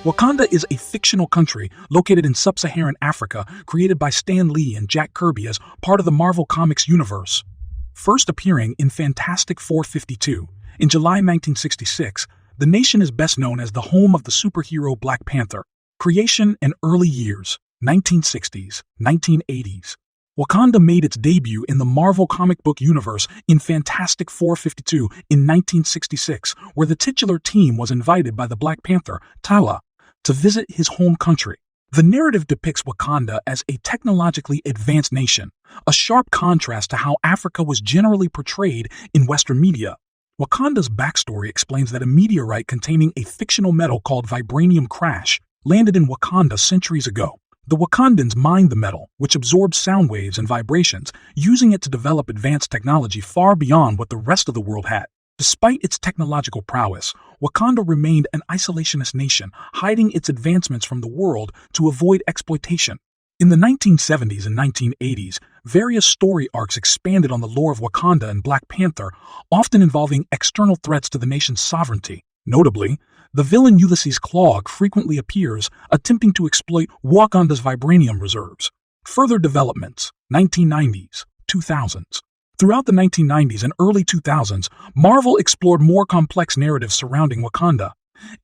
Wakanda is a fictional country located in sub-Saharan Africa created by Stan Lee and Jack Kirby as part of the Marvel Comics universe. First appearing in Fantastic Four 52 in July 1966, the nation is best known as the home of the superhero Black Panther. Creation and early years, 1960s, 1980s. Wakanda made its debut in the Marvel comic book universe in Fantastic Four 52 in 1966, where the titular team was invited by the Black Panther, T'Challa, to visit his home country. The narrative depicts Wakanda as a technologically advanced nation, a sharp contrast to how Africa was generally portrayed in Western media. Wakanda's backstory explains that a meteorite containing a fictional metal called vibranium crash landed in Wakanda centuries ago. The Wakandans mined the metal, which absorbed sound waves and vibrations, using it to develop advanced technology far beyond what the rest of the world had. Despite its technological prowess, Wakanda remained an isolationist nation, hiding its advancements from the world to avoid exploitation. In the 1970s and 1980s, various story arcs expanded on the lore of Wakanda and Black Panther, often involving external threats to the nation's sovereignty. Notably, the villain Ulysses Klaue frequently appears, attempting to exploit Wakanda's vibranium reserves. Further developments, 1990s, 2000s. Throughout the 1990s and early 2000s, Marvel explored more complex narratives surrounding Wakanda.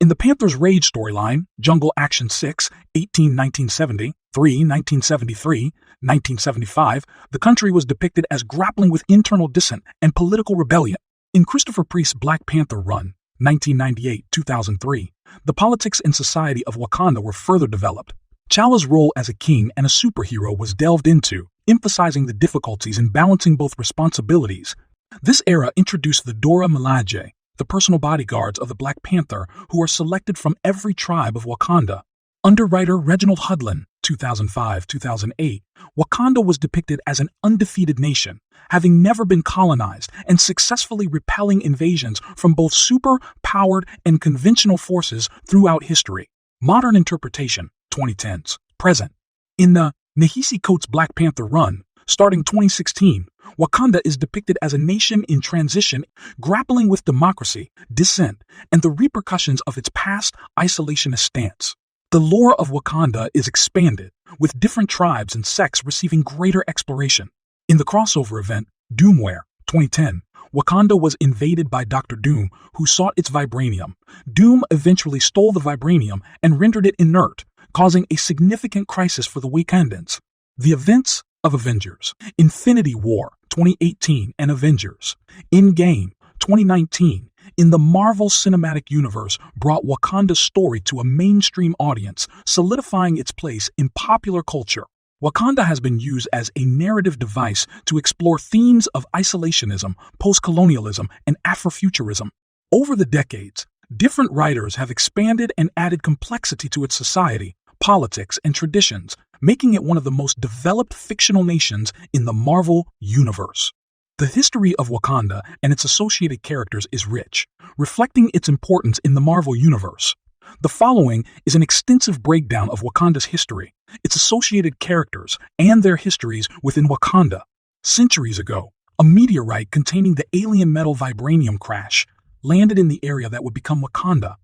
In the Panther's Rage storyline, Jungle Action 6, 1970, 1973, 1975, the country was depicted as grappling with internal dissent and political rebellion. In Christopher Priest's Black Panther run, 1998-2003, the politics and society of Wakanda were further developed. T'Challa's role as a king and a superhero was delved into, emphasizing the difficulties in balancing both responsibilities. This era introduced the Dora Milaje, the personal bodyguards of the Black Panther, who are selected from every tribe of Wakanda. Under writer Reginald Hudlin, 2005-2008, Wakanda was depicted as an undefeated nation, having never been colonized and successfully repelling invasions from both super-powered and conventional forces throughout history. Modern interpretation, 2010s, present. In the Nehisi Coates' Black Panther run, starting 2016, Wakanda is depicted as a nation in transition, grappling with democracy, dissent, and the repercussions of its past isolationist stance. The lore of Wakanda is expanded, with different tribes and sects receiving greater exploration. In the crossover event, Doomware, 2010, Wakanda was invaded by Dr. Doom, who sought its vibranium. Doom eventually stole the vibranium and rendered it inert, causing a significant crisis for the Wakandans. The events of Avengers, Infinity War, 2018, and Avengers, Endgame, 2019, in the Marvel Cinematic Universe brought Wakanda's story to a mainstream audience, solidifying its place in popular culture. Wakanda has been used as a narrative device to explore themes of isolationism, post-colonialism, and Afrofuturism. Over the decades, different writers have expanded and added complexity to its society, politics, and traditions, making it one of the most developed fictional nations in the Marvel universe. The history of Wakanda and its associated characters is rich, reflecting its importance in the Marvel universe. The following is an extensive breakdown of Wakanda's history, its associated characters, and their histories within Wakanda. Centuries ago, a meteorite containing the alien metal vibranium crash landed in the area that would become Wakanda.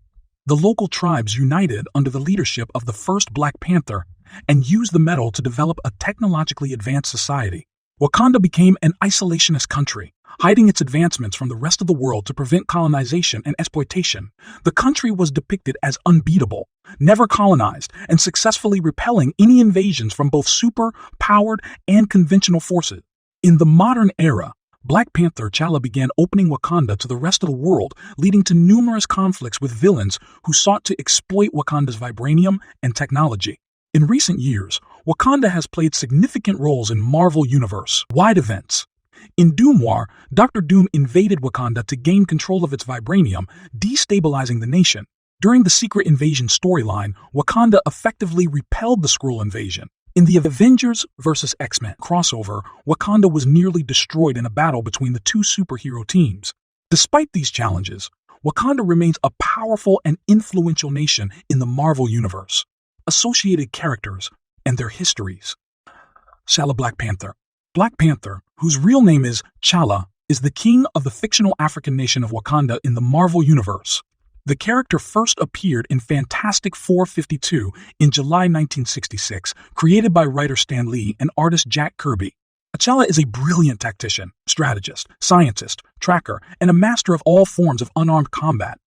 The local tribes united under the leadership of the first Black Panther and used the metal to develop a technologically advanced society. Wakanda became an isolationist country, hiding its advancements from the rest of the world to prevent colonization and exploitation. The country was depicted as unbeatable, never colonized, and successfully repelling any invasions from both super-powered and conventional forces. In the modern era, Black Panther T'Challa began opening Wakanda to the rest of the world, leading to numerous conflicts with villains who sought to exploit Wakanda's vibranium and technology. In recent years, Wakanda has played significant roles in Marvel Universe-wide events. In Doom War, Dr. Doom invaded Wakanda to gain control of its vibranium, destabilizing the nation. During the Secret Invasion storyline, Wakanda effectively repelled the Skrull invasion. In the Avengers vs. X-Men crossover, Wakanda was nearly destroyed in a battle between the two superhero teams. Despite these challenges, Wakanda remains a powerful and influential nation in the Marvel Universe. Associated characters and their histories. T'Challa Black Panther. Black Panther, whose real name is T'Challa, is the king of the fictional African nation of Wakanda in the Marvel Universe. The character first appeared in Fantastic 452 in July 1966, created by writer Stan Lee and artist Jack Kirby. T'Challa is a brilliant tactician, strategist, scientist, tracker, and a master of all forms of unarmed combat.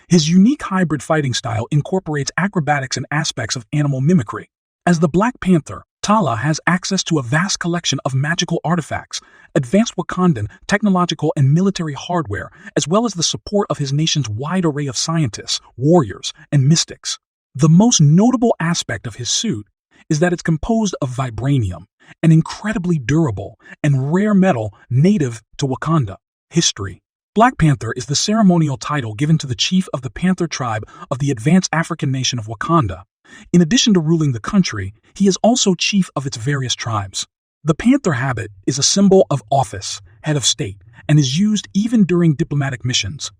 His unique hybrid fighting style incorporates acrobatics and aspects of animal mimicry. As the Black Panther, T'Challa has access to a vast collection of magical artifacts, advanced Wakandan technological and military hardware, as well as the support of his nation's wide array of scientists, warriors, and mystics. The most notable aspect of his suit is that it's composed of vibranium, an incredibly durable and rare metal native to Wakanda. History. Black Panther is the ceremonial title given to the chief of the Panther tribe of the advanced African nation of Wakanda. In addition to ruling the country, he is also chief of its various tribes. The Panther habit is a symbol of office, head of state, and is used even during diplomatic missions.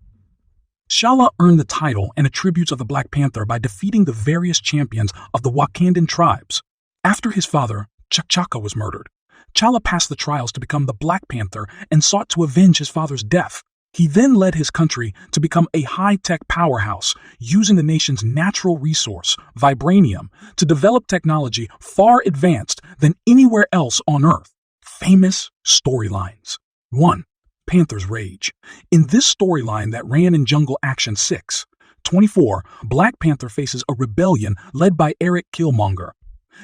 T'Challa earned the title and attributes of the Black Panther by defeating the various champions of the Wakandan tribes. After his father, T'Chaka, was murdered, T'Challa passed the trials to become the Black Panther and sought to avenge his father's death. He then led his country to become a high-tech powerhouse, using the nation's natural resource, vibranium, to develop technology far advanced than anywhere else on Earth. Famous storylines. 1. Panther's Rage. In this storyline that ran in Jungle Action 6/24, Black Panther faces a rebellion led by Eric Killmonger.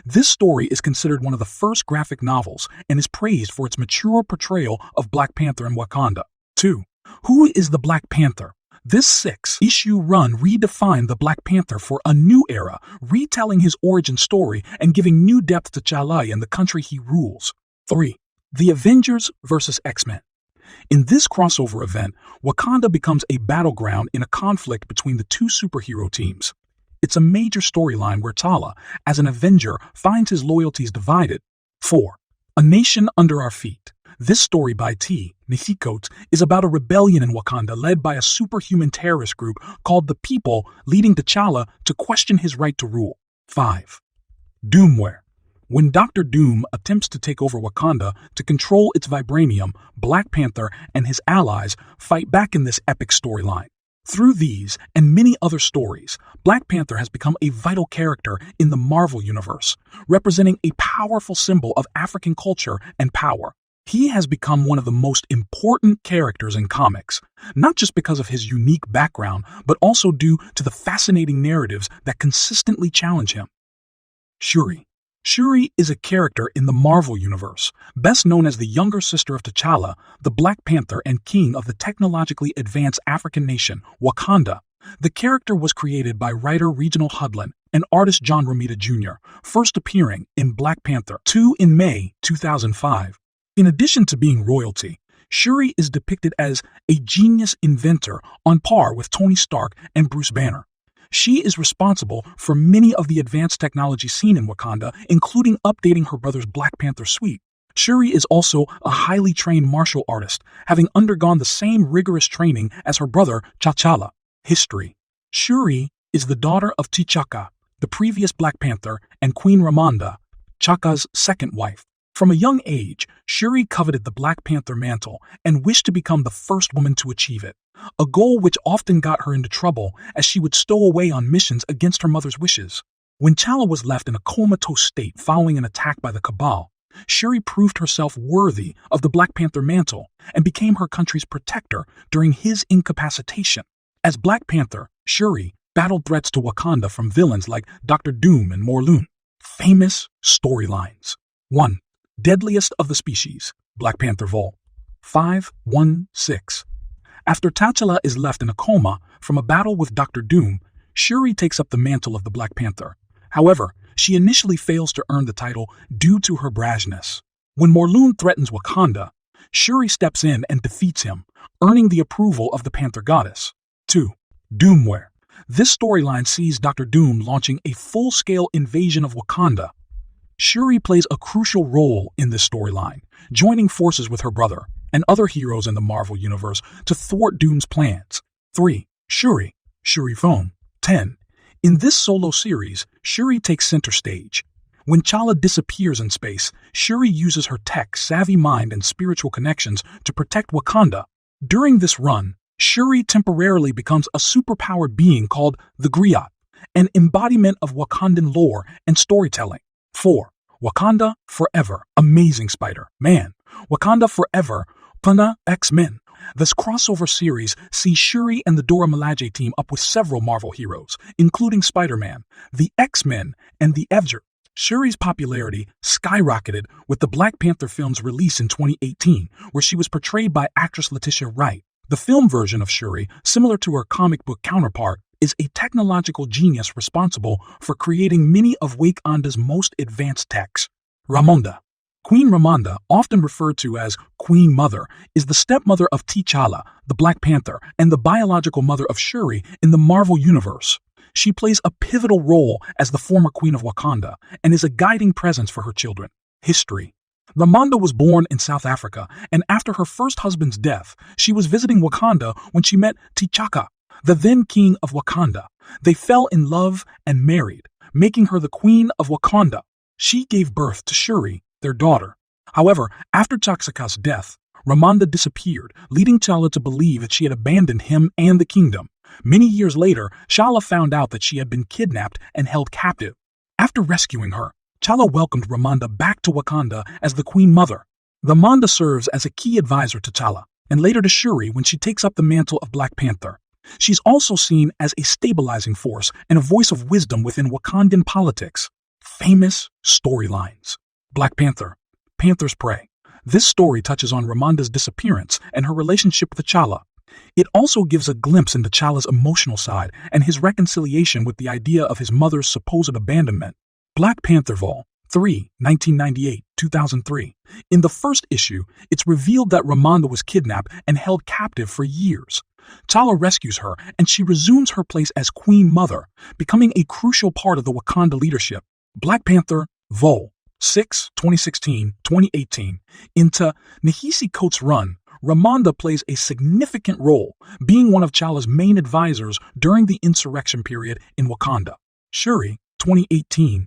This story is considered one of the first graphic novels and is praised for its mature portrayal of Black Panther in Wakanda. 2. Who is the Black Panther? This 6-issue run redefined the Black Panther for a new era, retelling his origin story and giving new depth to T'Challa and the country he rules. 3. The Avengers vs. X-Men. In this crossover event, Wakanda becomes a battleground in a conflict between the two superhero teams. It's a major storyline where T'Challa, as an Avenger, finds his loyalties divided. 4. A Nation Under Our Feet. This story by T. Nithikot is about a rebellion in Wakanda led by a superhuman terrorist group called the People, leading T'Challa to question his right to rule. 5. Doomware. When Dr. Doom attempts to take over Wakanda to control its vibranium, Black Panther and his allies fight back in this epic storyline. Through these and many other stories, Black Panther has become a vital character in the Marvel Universe, representing a powerful symbol of African culture and power. He has become one of the most important characters in comics, not just because of his unique background, but also due to the fascinating narratives that consistently challenge him. Shuri. Shuri is a character in the Marvel Universe, best known as the younger sister of T'Challa, the Black Panther and king of the technologically advanced African nation, Wakanda. The character was created by writer Reginald Hudlin and artist John Romita Jr., first appearing in Black Panther 2 in May 2005. In addition to being royalty, Shuri is depicted as a genius inventor on par with Tony Stark and Bruce Banner. She is responsible for many of the advanced technology seen in Wakanda, including updating her brother's Black Panther suite. Shuri is also a highly trained martial artist, having undergone the same rigorous training as her brother T'Challa. History. Shuri is the daughter of T'Chaka, the previous Black Panther, and Queen Ramonda, T'Chaka's second wife. From a young age, Shuri coveted the Black Panther mantle and wished to become the first woman to achieve it, a goal which often got her into trouble as she would stow away on missions against her mother's wishes. When T'Challa was left in a comatose state following an attack by the Cabal, Shuri proved herself worthy of the Black Panther mantle and became her country's protector during his incapacitation. As Black Panther, Shuri battled threats to Wakanda from villains like Dr. Doom and Morlun. Famous storylines. 1. Deadliest of the Species, Black Panther Vol. 516. After T'Challa is left in a coma from a battle with Dr. Doom, Shuri takes up the mantle of the Black Panther. However, she initially fails to earn the title due to her brashness. When Morlun threatens Wakanda, Shuri steps in and defeats him, earning the approval of the Panther Goddess. 2. Doomware. This storyline sees Dr. Doom launching a full-scale invasion of Wakanda. Shuri plays a crucial role in this storyline, joining forces with her brother and other heroes in the Marvel Universe to thwart Doom's plans. 3. Shuri. Shuri Foam. 10. In this solo series, Shuri takes center stage. When T'Challa disappears in space, Shuri uses her tech, savvy mind, and spiritual connections to protect Wakanda. During this run, Shuri temporarily becomes a superpowered being called the Griot, an embodiment of Wakandan lore and storytelling. 4. Wakanda Forever, Amazing Spider-Man. Wakanda Forever, Pana X-Men. This crossover series sees Shuri and the Dora Milaje team up with several Marvel heroes, including Spider-Man, the X-Men, and the Avengers. Shuri's popularity skyrocketed with the Black Panther film's release in 2018, where she was portrayed by actress Letitia Wright. The film version of Shuri, similar to her comic book counterpart, is a technological genius responsible for creating many of Wakanda's most advanced techs. Ramonda. Queen Ramonda, often referred to as Queen Mother, is the stepmother of T'Challa, the Black Panther, and the biological mother of Shuri in the Marvel Universe. She plays a pivotal role as the former Queen of Wakanda and is a guiding presence for her children. History. Ramonda was born in South Africa, and after her first husband's death, she was visiting Wakanda when she met T'Chaka, the then king of Wakanda. They fell in love and married, making her the Queen of Wakanda. She gave birth to Shuri, their daughter. However, after T'Chaka's death, Ramonda disappeared, leading T'Challa to believe that she had abandoned him and the kingdom. Many years later, T'Challa found out that she had been kidnapped and held captive. After rescuing her, T'Challa welcomed Ramonda back to Wakanda as the Queen Mother. Ramonda serves as a key advisor to T'Challa, and later to Shuri when she takes up the mantle of Black Panther. She's also seen as a stabilizing force and a voice of wisdom within Wakandan politics. Famous storylines. Black Panther, Panther's Prey. This story touches on Ramonda's disappearance and her relationship with T'Challa. It also gives a glimpse into T'Challa's emotional side and his reconciliation with the idea of his mother's supposed abandonment. Black Panther Vol. 3, 1998-2003. In the first issue, it's revealed that Ramonda was kidnapped and held captive for years. T'Challa rescues her, and she resumes her place as Queen Mother, becoming a crucial part of the Wakanda leadership. Black Panther Vol. 6, 2016-2018. Into Nahisi Coates' run, Ramonda plays a significant role, being one of T'Challa's main advisors during the insurrection period in Wakanda. Shuri, 2018-2019.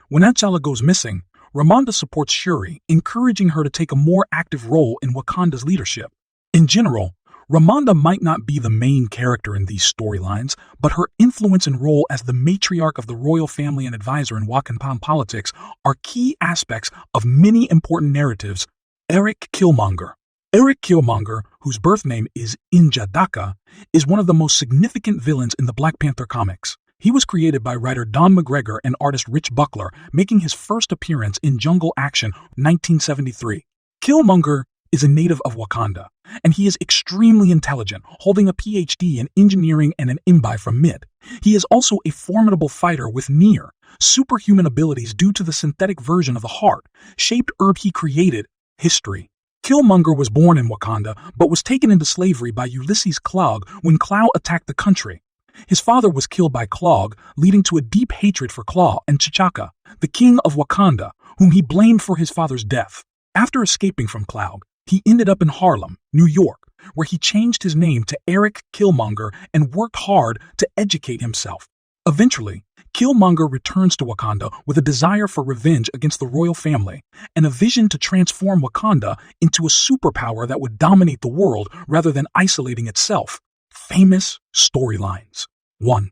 When T'Challa goes missing, Ramonda supports Shuri, encouraging her to take a more active role in Wakanda's leadership. In general, Ramonda might not be the main character in these storylines, but her influence and role as the matriarch of the royal family and advisor in Wakandan politics are key aspects of many important narratives. Eric Killmonger. Eric Killmonger, whose birth name is Injadaka, is one of the most significant villains in the Black Panther comics. He was created by writer Don McGregor and artist Rich Buckler, making his first appearance in Jungle Action 1973. Killmonger is a native of Wakanda, and he is extremely intelligent, holding a PhD in engineering and an MBA from MIT. He is also a formidable fighter with near superhuman abilities due to the synthetic version of the heart-shaped herb he created. History. Killmonger was born in Wakanda, but was taken into slavery by Ulysses Klaue when Klaue attacked the country. His father was killed by Klaue, leading to a deep hatred for Klaue and T'Chaka, the king of Wakanda, whom he blamed for his father's death. After escaping from Klaue, he ended up in Harlem, New York, where he changed his name to Eric Killmonger and worked hard to educate himself. Eventually, Killmonger returns to Wakanda with a desire for revenge against the royal family and a vision to transform Wakanda into a superpower that would dominate the world rather than isolating itself. Famous storylines. 1.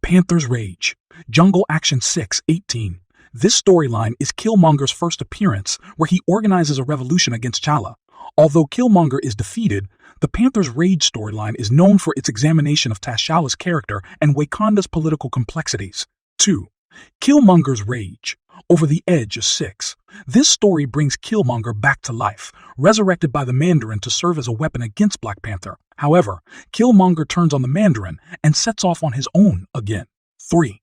Panther's Rage. Jungle Action 6-18. This storyline is Killmonger's first appearance, where he organizes a revolution against T'Challa. Although Killmonger is defeated, the Panther's Rage storyline is known for its examination of T'Challa's character and Wakanda's political complexities. 2. Killmonger's Rage. Over the Edge 6. This story brings Killmonger back to life, resurrected by the Mandarin to serve as a weapon against Black Panther. However, Killmonger turns on the Mandarin and sets off on his own again. 3.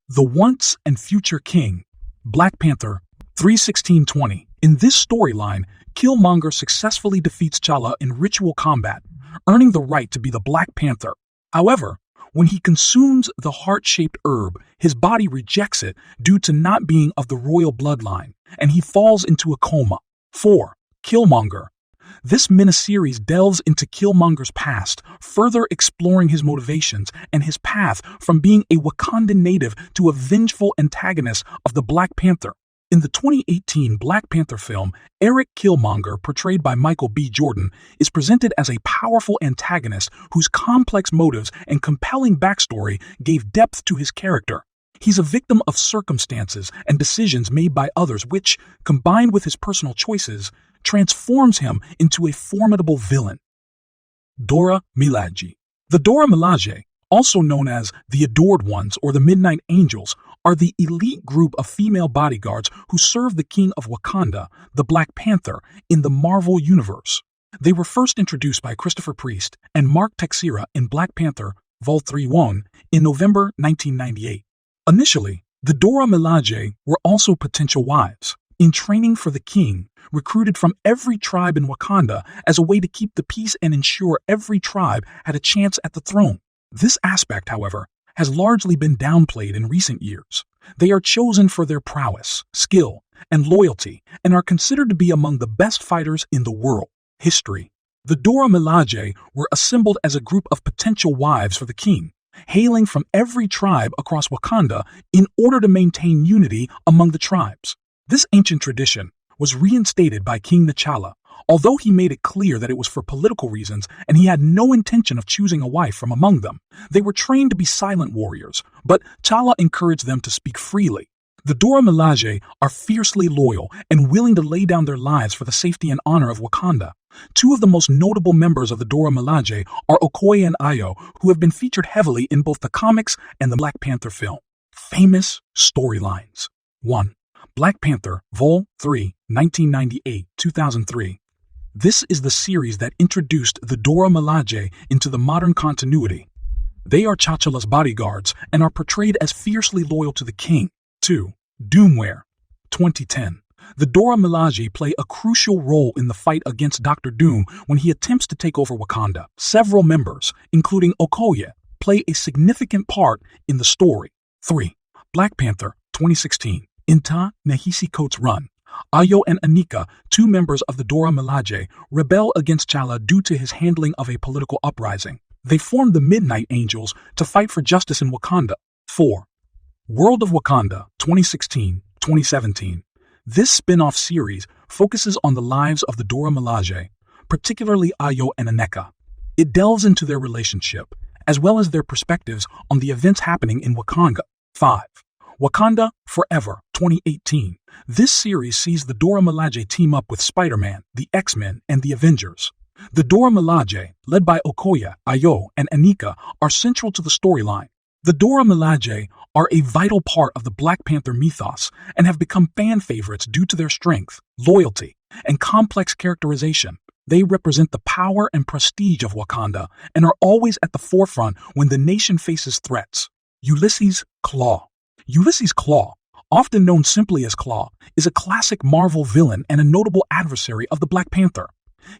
The Once and Future King. Black Panther 3:16-20. In this storyline, Killmonger successfully defeats T'Challa in ritual combat, earning the right to be the Black Panther. However, when he consumes the heart-shaped herb, his body rejects it due to not being of the royal bloodline, and he falls into a coma. 4. Killmonger. This miniseries delves into Killmonger's past, further exploring his motivations and his path from being a Wakandan native to a vengeful antagonist of the Black Panther. In the 2018 Black Panther film, Eric Killmonger, portrayed by Michael B. Jordan, is presented as a powerful antagonist whose complex motives and compelling backstory gave depth to his character. He's a victim of circumstances and decisions made by others which, combined with his personal choices, transforms him into a formidable villain. Dora Milaje. The Dora Milaje, also known as the Adored Ones or the Midnight Angels, are the elite group of female bodyguards who serve the King of Wakanda, the Black Panther, in the Marvel Universe. They were first introduced by Christopher Priest and Mark Texeira in Black Panther Vol. 3-1 in November 1998. Initially, the Dora Milaje were also potential wives, in training for the king, recruited from every tribe in Wakanda as a way to keep the peace and ensure every tribe had a chance at the throne. This aspect, however, has largely been downplayed in recent years. They are chosen for their prowess, skill, and loyalty, and are considered to be among the best fighters in the world. History. The Dora Milaje were assembled as a group of potential wives for the king, hailing from every tribe across Wakanda in order to maintain unity among the tribes. This ancient tradition was reinstated by King T'Challa, although he made it clear that it was for political reasons and he had no intention of choosing a wife from among them. They were trained to be silent warriors, but T'Challa encouraged them to speak freely. The Dora Milaje are fiercely loyal and willing to lay down their lives for the safety and honor of Wakanda. Two of the most notable members of the Dora Milaje are Okoye and Ayo, who have been featured heavily in both the comics and the Black Panther film. Famous storylines. 1. Black Panther, Vol. 3, 1998-2003. This is the series that introduced the Dora Milaje into the modern continuity. They are T'Challa's bodyguards and are portrayed as fiercely loyal to the king. 2. Doomware, 2010. The Dora Milaje play a crucial role in the fight against Dr. Doom when he attempts to take over Wakanda. Several members, including Okoye, play a significant part in the story. 3. Black Panther, 2016. In Ta-Nehisi Coates' run, Ayo and Anika, two members of the Dora Milaje, rebel against T'Challa due to his handling of a political uprising. They form the Midnight Angels to fight for justice in Wakanda. 4. World of Wakanda, 2016-2017. This spin-off series focuses on the lives of the Dora Milaje, particularly Ayo and Aneka. It delves into their relationship, as well as their perspectives on the events happening in Wakanda. 5. Wakanda Forever, 2018. This series sees the Dora Milaje team up with Spider-Man, the X-Men, and the Avengers. The Dora Milaje, led by Okoye, Ayo, and Anika, are central to the storyline. The Dora Milaje are a vital part of the Black Panther mythos and have become fan favorites due to their strength, loyalty, and complex characterization. They represent the power and prestige of Wakanda and are always at the forefront when the nation faces threats. Ulysses Klaue. Ulysses Klaue, often known simply as Klaue, is a classic Marvel villain and a notable adversary of the Black Panther.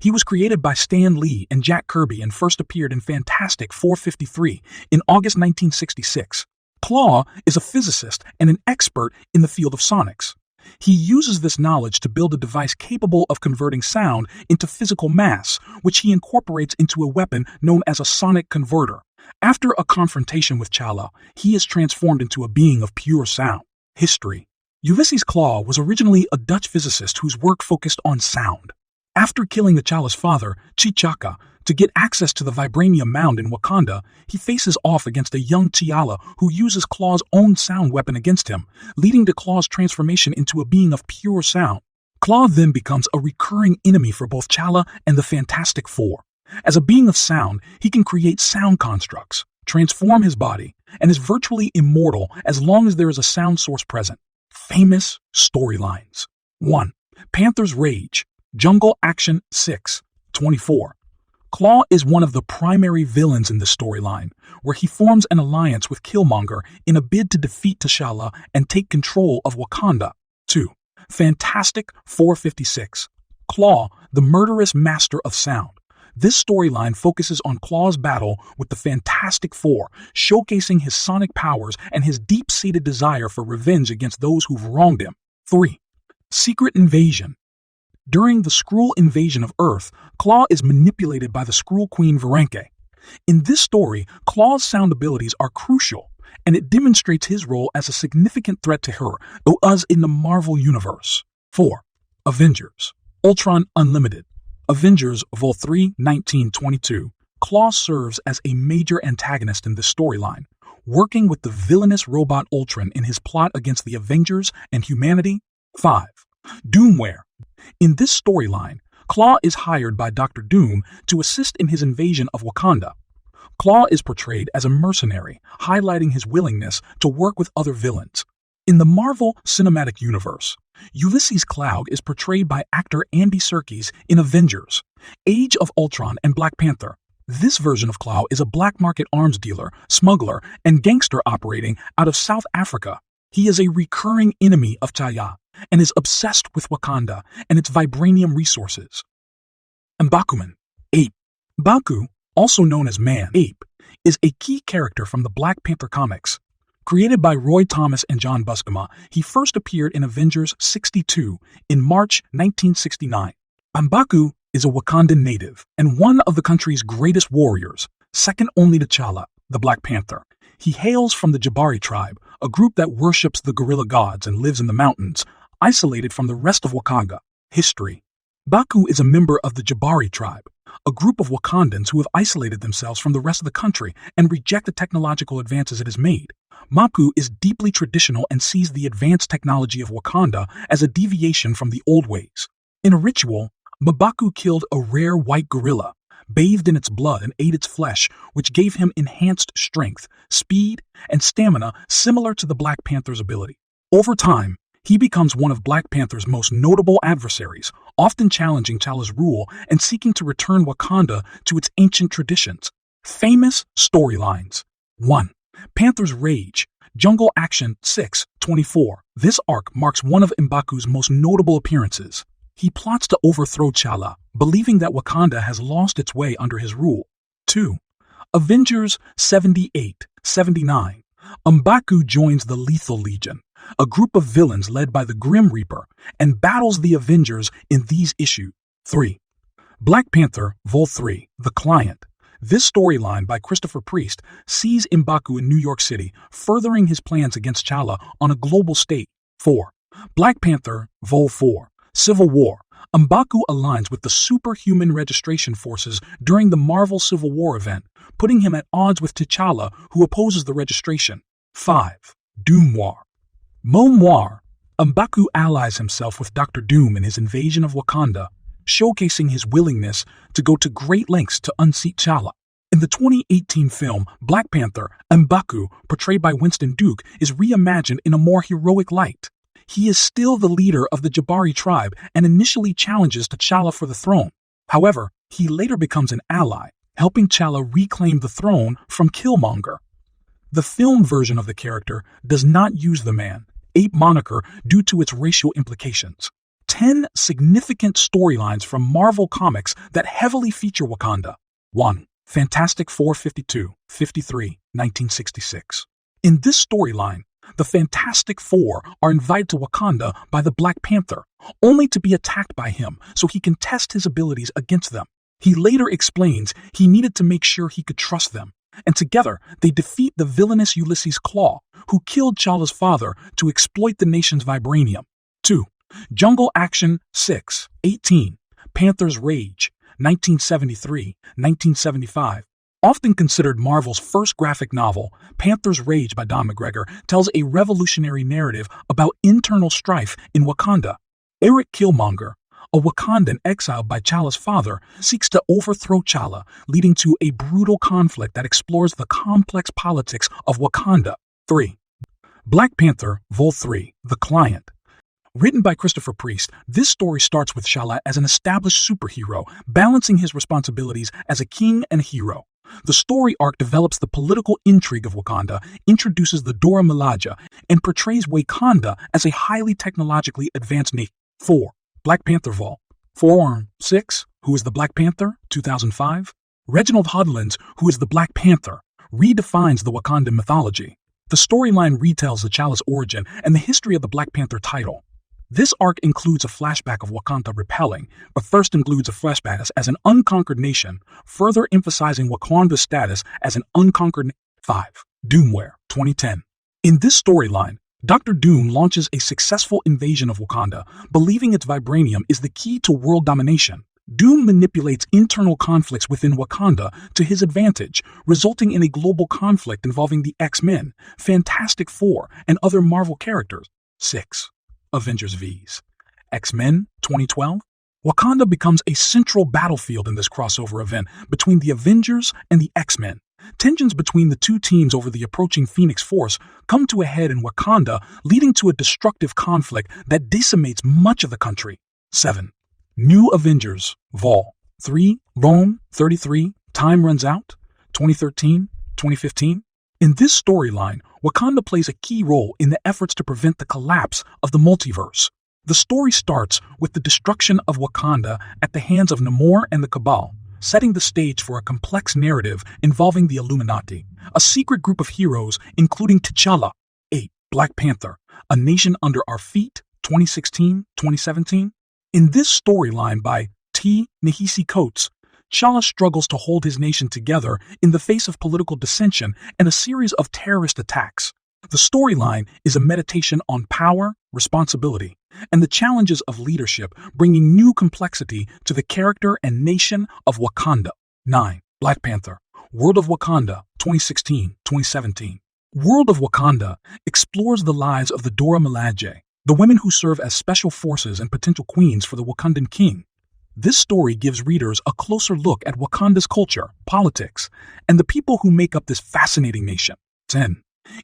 He was created by Stan Lee and Jack Kirby and first appeared in Fantastic 453 in August 1966. Klaue is a physicist and an expert in the field of sonics. He uses this knowledge to build a device capable of converting sound into physical mass, which he incorporates into a weapon known as a sonic converter. After a confrontation with T'Challa, he is transformed into a being of pure sound. History. Ulysses Klaue was originally a Dutch physicist whose work focused on sound. After killing T'Challa's father, T'Chaka, to get access to the vibranium mound in Wakanda, he faces off against a young T'Challa who uses Klaue's own sound weapon against him, leading to Klaue's transformation into a being of pure sound. Klaue then becomes a recurring enemy for both T'Challa and the Fantastic Four. As a being of sound, he can create sound constructs, transform his body, and is virtually immortal as long as there is a sound source present. Famous storylines. 1. Panther's Rage, Jungle Action 6-24. Klaue is one of the primary villains in this storyline, where he forms an alliance with Killmonger in a bid to defeat T'Challa and take control of Wakanda. 2. Fantastic 456. Klaue, the murderous master of sound. This storyline focuses on Klaue's battle with the Fantastic Four, showcasing his sonic powers and his deep-seated desire for revenge against those who've wronged him. 3. Secret Invasion. During the Skrull invasion of Earth, Klaue is manipulated by the Skrull Queen Varanke. In this story, Klaue's sound abilities are crucial, and it demonstrates his role as a significant threat to her, or us in the Marvel Universe. 4. Avengers. Ultron Unlimited. Avengers Vol. 3, 1922. Klaue serves as a major antagonist in this storyline, working with the villainous robot Ultron in his plot against the Avengers and humanity. 5. Doomware. In this storyline, Klaue is hired by Dr. Doom to assist in his invasion of Wakanda. Klaue is portrayed as a mercenary, highlighting his willingness to work with other villains. In the Marvel Cinematic Universe, Ulysses Klaue is portrayed by actor Andy Serkis in Avengers, Age of Ultron and Black Panther. This version of Klaue is a black market arms dealer, smuggler, and gangster operating out of South Africa. He is a recurring enemy of T'Challa and is obsessed with Wakanda and its vibranium resources. M'Bakuman. Ape. M'Baku, also known as Man-Ape, is a key character from the Black Panther comics. Created by Roy Thomas and John Buscema, he first appeared in Avengers 62 in March 1969. M'Baku is a Wakandan native and one of the country's greatest warriors, second only to T'Challa, the Black Panther. He hails from the Jabari tribe, a group that worships the gorilla gods and lives in the mountains, isolated from the rest of Wakanda. History. M'Baku is a member of the Jabari tribe, a group of Wakandans who have isolated themselves from the rest of the country and reject the technological advances it has made. M'Baku is deeply traditional and sees the advanced technology of Wakanda as a deviation from the old ways. In a ritual, M'Baku killed a rare white gorilla, bathed in its blood and ate its flesh, which gave him enhanced strength, speed, and stamina similar to the Black Panther's ability. Over time, he becomes one of Black Panther's most notable adversaries, often challenging T'Challa's rule and seeking to return Wakanda to its ancient traditions. Famous storylines. 1. Panther's Rage, Jungle Action 6:24. This arc marks one of M'Baku's most notable appearances. He plots to overthrow T'Challa, believing that Wakanda has lost its way under his rule. 2. Avengers 78-79. M'Baku joins the Lethal Legion, a group of villains led by the Grim Reaper, and battles the Avengers in these issues. 3. Black Panther Vol. 3, The Client. This storyline by Christopher Priest sees M'Baku in New York City, furthering his plans against T'Challa on a global stage. 4. Black Panther Vol. 4, Civil War. M'Baku aligns with the Superhuman Registration Forces during the Marvel Civil War event, putting him at odds with T'Challa, who opposes the registration. 5. Doomware. M'Baku allies himself with Dr. Doom in his invasion of Wakanda, showcasing his willingness to go to great lengths to unseat T'Challa. In the 2018 film Black Panther, M'Baku, portrayed by Winston Duke, is reimagined in a more heroic light. He is still the leader of the Jabari tribe and initially challenges T'Challa for the throne. However, he later becomes an ally, helping T'Challa reclaim the throne from Killmonger. The film version of the character does not use the Man-Ape moniker due to its racial implications. 10 significant storylines from Marvel Comics that heavily feature Wakanda. 1. Fantastic Four 52-53, 1966. In this storyline, the Fantastic Four are invited to Wakanda by the Black Panther, only to be attacked by him so he can test his abilities against them. He later explains he needed to make sure he could trust them, and together they defeat the villainous Ulysses Klaue, who killed T'Challa's father to exploit the nation's vibranium. 2. Jungle Action 6:18, Panther's Rage, 1973-1975. Often considered Marvel's first graphic novel, Panther's Rage by Don McGregor tells a revolutionary narrative about internal strife in Wakanda. Eric Killmonger, a Wakandan exiled by T'Challa's father, seeks to overthrow T'Challa, leading to a brutal conflict that explores the complex politics of Wakanda. 3. Black Panther Vol. 3, The Client. Written by Christopher Priest, this story starts with T'Challa as an established superhero, balancing his responsibilities as a king and a hero. The story arc develops the political intrigue of Wakanda, introduces the Dora Milaje, and portrays Wakanda as a highly technologically advanced nation. 4. Black Panther Vol. 4-6, Who is the Black Panther? 2005. Reginald Hudlins, Who is the Black Panther, redefines the Wakandan mythology. The storyline retells T'Challa's origin and the history of the Black Panther title. This arc includes a flashback of Wakanda repelling, but first includes a flashback as an unconquered nation, further emphasizing Wakanda's status as an unconquered nation. 5. Doomware, 2010. In this storyline, Dr. Doom launches a successful invasion of Wakanda, believing its vibranium is the key to world domination. Doom manipulates internal conflicts within Wakanda to his advantage, resulting in a global conflict involving the X-Men, Fantastic Four, and other Marvel characters. 6. Avengers vs. X-Men, 2012. Wakanda becomes a central battlefield in this crossover event between the Avengers and the X-Men. Tensions between the two teams over the approaching Phoenix Force come to a head in Wakanda, leading to a destructive conflict that decimates much of the country. 7. New Avengers, Vol. 3, Rome, 33, Time Runs Out, 2013-2015. In this storyline, Wakanda plays a key role in the efforts to prevent the collapse of the multiverse. The story starts with the destruction of Wakanda at the hands of Namor and the Cabal, setting the stage for a complex narrative involving the Illuminati, a secret group of heroes including T'Challa. 8. Black Panther, A Nation Under Our Feet, 2016-2017. In this storyline by Ta-Nehisi Coates, T'Challa struggles to hold his nation together in the face of political dissension and a series of terrorist attacks. The storyline is a meditation on power, responsibility, and the challenges of leadership, bringing new complexity to the character and nation of Wakanda. 9. Black Panther, World of Wakanda, 2016-2017. World of Wakanda explores the lives of the Dora Milaje, the women who serve as special forces and potential queens for the Wakandan king. This story gives readers a closer look at Wakanda's culture, politics, and the people who make up this fascinating nation. 10.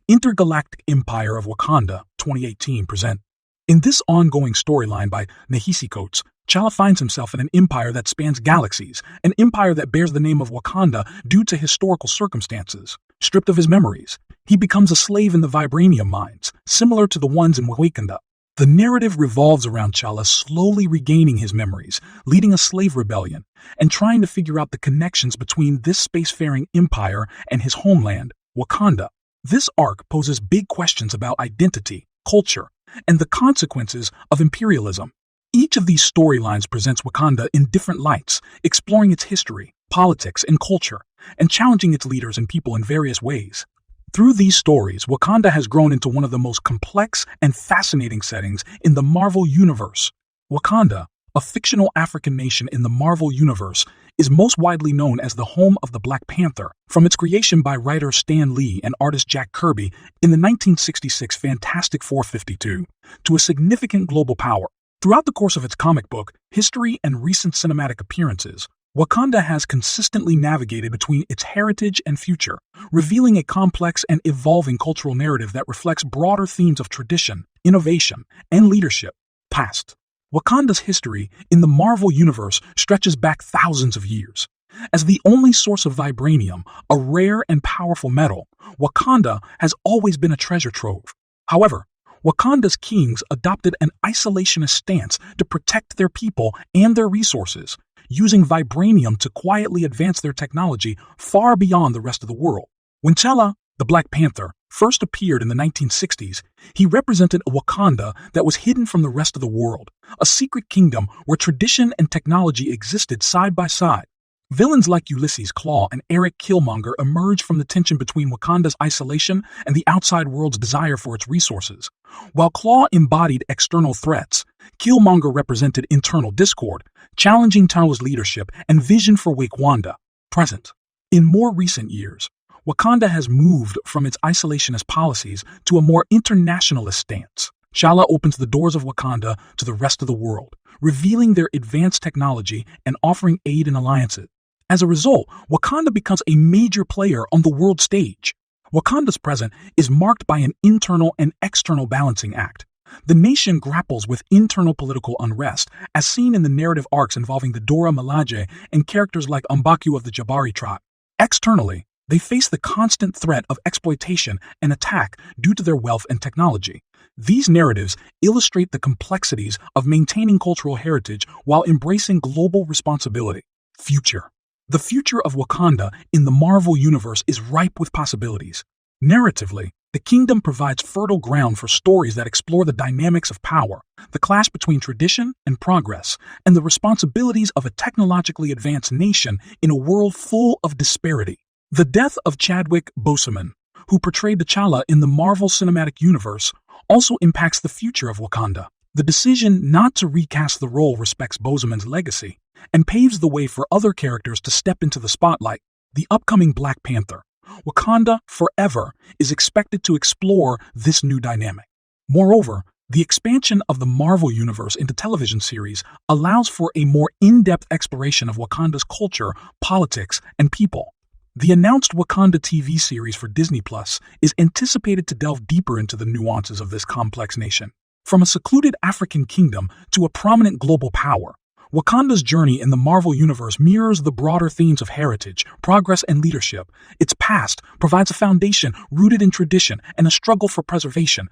Intergalactic Empire of Wakanda, 2018 present. In this ongoing storyline by Nehisi Coates, T'Challa finds himself in an empire that spans galaxies, an empire that bears the name of Wakanda due to historical circumstances. Stripped of his memories, he becomes a slave in the vibranium mines, similar to the ones in Wakanda. The narrative revolves around T'Challa slowly regaining his memories, leading a slave rebellion, and trying to figure out the connections between this spacefaring empire and his homeland, Wakanda. This arc poses big questions about identity, culture, and the consequences of imperialism. Each of these storylines presents Wakanda in different lights, exploring its history, politics, and culture, and challenging its leaders and people in various ways. Through these stories, Wakanda has grown into one of the most complex and fascinating settings in the Marvel Universe. Wakanda, a fictional African nation in the Marvel Universe, is most widely known as the home of the Black Panther, from its creation by writer Stan Lee and artist Jack Kirby in the 1966 Fantastic Four 52, to a significant global power. Throughout the course of its comic book, history, and recent cinematic appearances, Wakanda has consistently navigated between its heritage and future, revealing a complex and evolving cultural narrative that reflects broader themes of tradition, innovation, and leadership. Past. Wakanda's history in the Marvel Universe stretches back thousands of years. As the only source of vibranium, a rare and powerful metal, Wakanda has always been a treasure trove. However, Wakanda's kings adopted an isolationist stance to protect their people and their resources, using vibranium to quietly advance their technology far beyond the rest of the world. When T'Challa, the Black Panther, first appeared in the 1960s, he represented a Wakanda that was hidden from the rest of the world, a secret kingdom where tradition and technology existed side by side. Villains like Ulysses Klaue and Eric Killmonger emerged from the tension between Wakanda's isolation and the outside world's desire for its resources. While Klaue embodied external threats, Killmonger represented internal discord, challenging T'Challa's leadership and vision for Wakanda. Present. In more recent years, Wakanda has moved from its isolationist policies to a more internationalist stance. T'Challa opens the doors of Wakanda to the rest of the world, revealing their advanced technology and offering aid and alliances. As a result, Wakanda becomes a major player on the world stage. Wakanda's present is marked by an internal and external balancing act. The nation grapples with internal political unrest, as seen in the narrative arcs involving the Dora Milaje and characters like M'Baku of the Jabari tribe. Externally, they face the constant threat of exploitation and attack due to their wealth and technology. These narratives illustrate the complexities of maintaining cultural heritage while embracing global responsibility. Future. The future of Wakanda in the Marvel Universe is ripe with possibilities. Narratively, the kingdom provides fertile ground for stories that explore the dynamics of power, the clash between tradition and progress, and the responsibilities of a technologically advanced nation in a world full of disparity. The death of Chadwick Boseman, who portrayed T'Challa in the Marvel Cinematic Universe, also impacts the future of Wakanda. The decision not to recast the role respects Boseman's legacy and paves the way for other characters to step into the spotlight. The upcoming Black Panther, Wakanda Forever, is expected to explore this new dynamic. Moreover, the expansion of the Marvel Universe into television series allows for a more in-depth exploration of Wakanda's culture, politics, and people. The announced Wakanda TV series for Disney Plus is anticipated to delve deeper into the nuances of this complex nation. From a secluded African kingdom to a prominent global power, Wakanda's journey in the Marvel Universe mirrors the broader themes of heritage, progress, and leadership. Its past provides a foundation rooted in tradition and a struggle for preservation.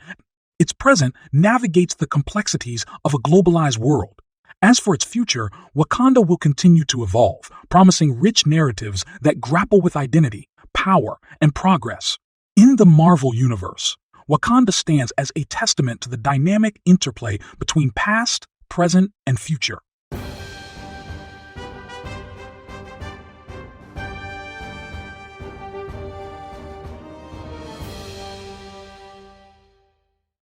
Its present navigates the complexities of a globalized world. As for its future, Wakanda will continue to evolve, promising rich narratives that grapple with identity, power, and progress. In the Marvel Universe, Wakanda stands as a testament to the dynamic interplay between past, present, and future.